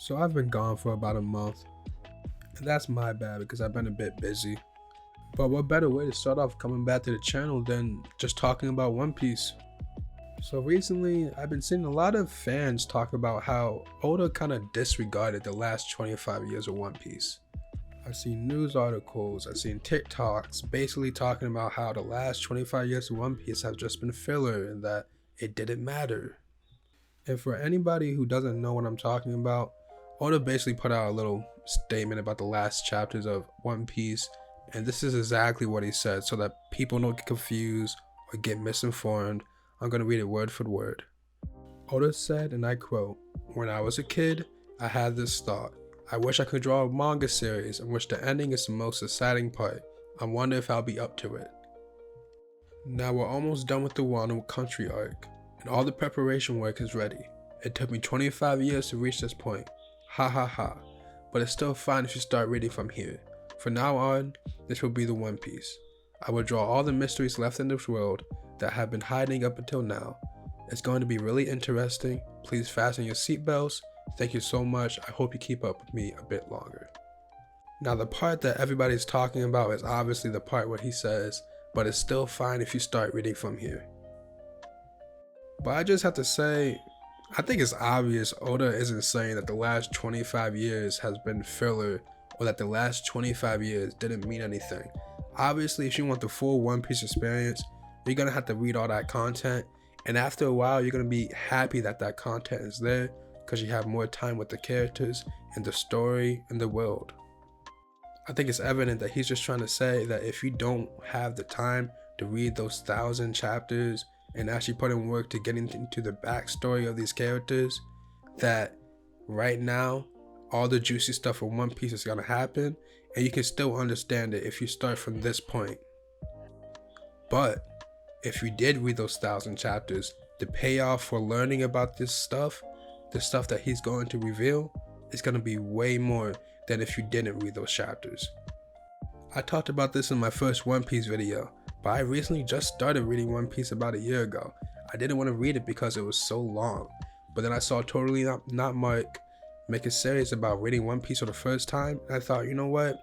So I've been gone for about a month, and that's my bad because I've been a bit busy. But what better way to start off coming back to the channel than just talking about One Piece? So recently, I've been seeing a lot of fans talk about how Oda kind of disregarded the last 25 years of One Piece. I've seen news articles, I've seen TikToks basically talking about how the last 25 years of One Piece have just been filler and that it didn't matter. And for anybody who doesn't know what I'm talking about, Oda basically put out a little statement about the last chapters of One Piece, and this is exactly what he said so that people don't get confused or get misinformed. I'm going to read it word for word. Oda said, and I quote, "When I was a kid, I had this thought. I wish I could draw a manga series in which the ending is the most exciting part. I wonder if I'll be up to it." Now we're almost done with the Wano Country arc, and all the preparation work is ready. It took me 25 years to reach this point. Ha ha ha. But it's still fine if you start reading from here. From now on, this will be the One Piece. I will draw all the mysteries left in this world that have been hiding up until now. It's going to be really interesting. Please fasten your seatbelts. Thank you so much. I hope you keep up with me a bit longer. Now the part that everybody's talking about is obviously the part where he says, but it's still fine if you start reading from here. But I just have to say, I think it's obvious Oda isn't saying that the last 25 years has been filler or that the last 25 years didn't mean anything. Obviously, if you want the full One Piece experience, you're going to have to read all that content, and after a while you're going to be happy that that content is there because you have more time with the characters and the story and the world. I think it's evident that he's just trying to say that if you don't have the time to read those 1,000 chapters and actually put in work to get into the backstory of these characters, that right now all the juicy stuff from One Piece is going to happen, and you can still understand it if you start from this point. But if you did read those 1,000 chapters, the payoff for learning about this stuff, the stuff that he's going to reveal, is going to be way more than if you didn't read those chapters. I talked about this in my first One Piece video, but I recently just started reading One Piece about a year ago. I didn't want to read it because it was so long, but then I saw Totally Not Mark make a series about reading One Piece for the first time, and I thought, you know what,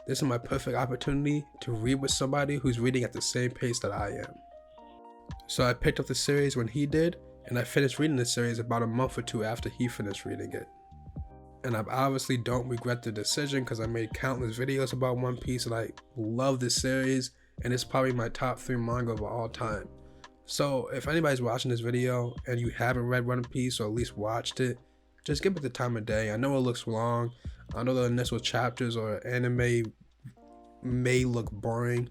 this is my perfect opportunity to read with somebody who's reading at the same pace that I am. So I picked up the series when he did, and I finished reading the series about a month or two after he finished reading it. And I obviously don't regret the decision because I made countless videos about One Piece and I love this series, and it's probably my top 3 manga of all time. So if anybody's watching this video and you haven't read One Piece or at least watched it, just give it the time of day. I know it looks long. I know the initial chapters or anime may look boring,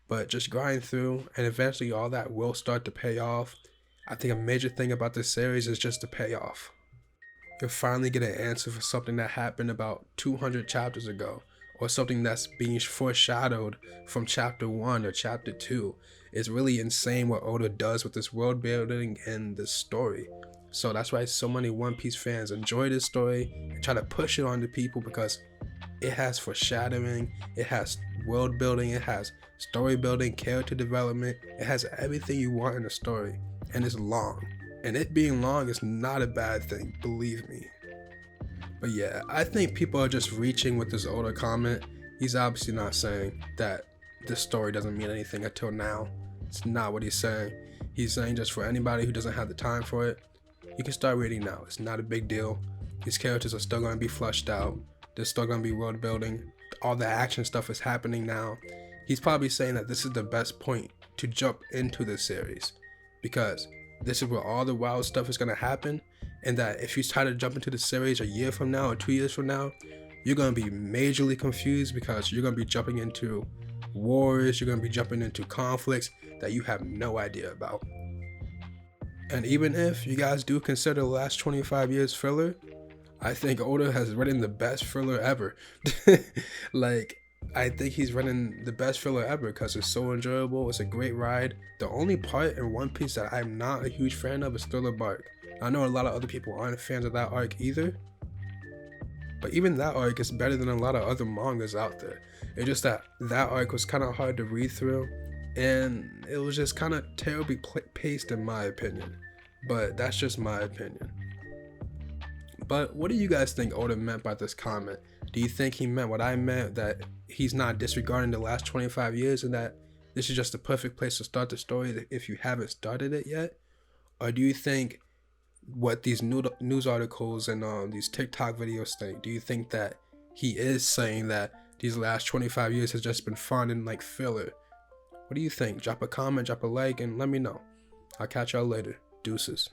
but just grind through and eventually all that will start to pay off. I think a major thing about this series is just the payoff. You'll finally get an answer for something that happened about 200 chapters ago, or something that's being foreshadowed from chapter 1 or chapter 2. It's really insane what Oda does with this world building and this story. So that's why so many One Piece fans enjoy this story and try to push it onto people because it has foreshadowing, it has world building, it has story building, character development, it has everything you want in a story, and it's long. And it being long is not a bad thing, believe me. But yeah, I think people are just reaching with this Oda comment. He's obviously not saying that this story doesn't mean anything until now. It's not what he's saying. He's saying just for anybody who doesn't have the time for it, you can start reading now. It's not a big deal. These characters are still going to be fleshed out. There's still going to be world building. All the action stuff is happening now. He's probably saying that this is the best point to jump into this series because this is where all the wild stuff is going to happen, and that if you try to jump into the series a year from now or 2 years from now, you're going to be majorly confused because you're going to be jumping into wars, you're going to be jumping into conflicts that you have no idea about. And even if you guys do consider the last 25 years filler, I think Oda has written the best filler ever. Like, I think he's written the best filler ever because it's so enjoyable. It's a great ride. The only part in One Piece that I'm not a huge fan of is Thriller Bark. I know a lot of other people aren't fans of that arc either, but even that arc is better than a lot of other mangas out there. It's just that arc was kind of hard to read through, and it was just kind of terribly paced in my opinion. But that's just my opinion. But what do you guys think Oda meant by this comment? Do you think he meant what I meant, that he's not disregarding the last 25 years and that this is just the perfect place to start the story if you haven't started it yet? Or do you think what these news articles and these TikTok videos think? Do you think that he is saying that these last 25 years has just been fun and like filler? What do you think? Drop a comment, drop a like, and let me know. I'll catch y'all later. Deuces.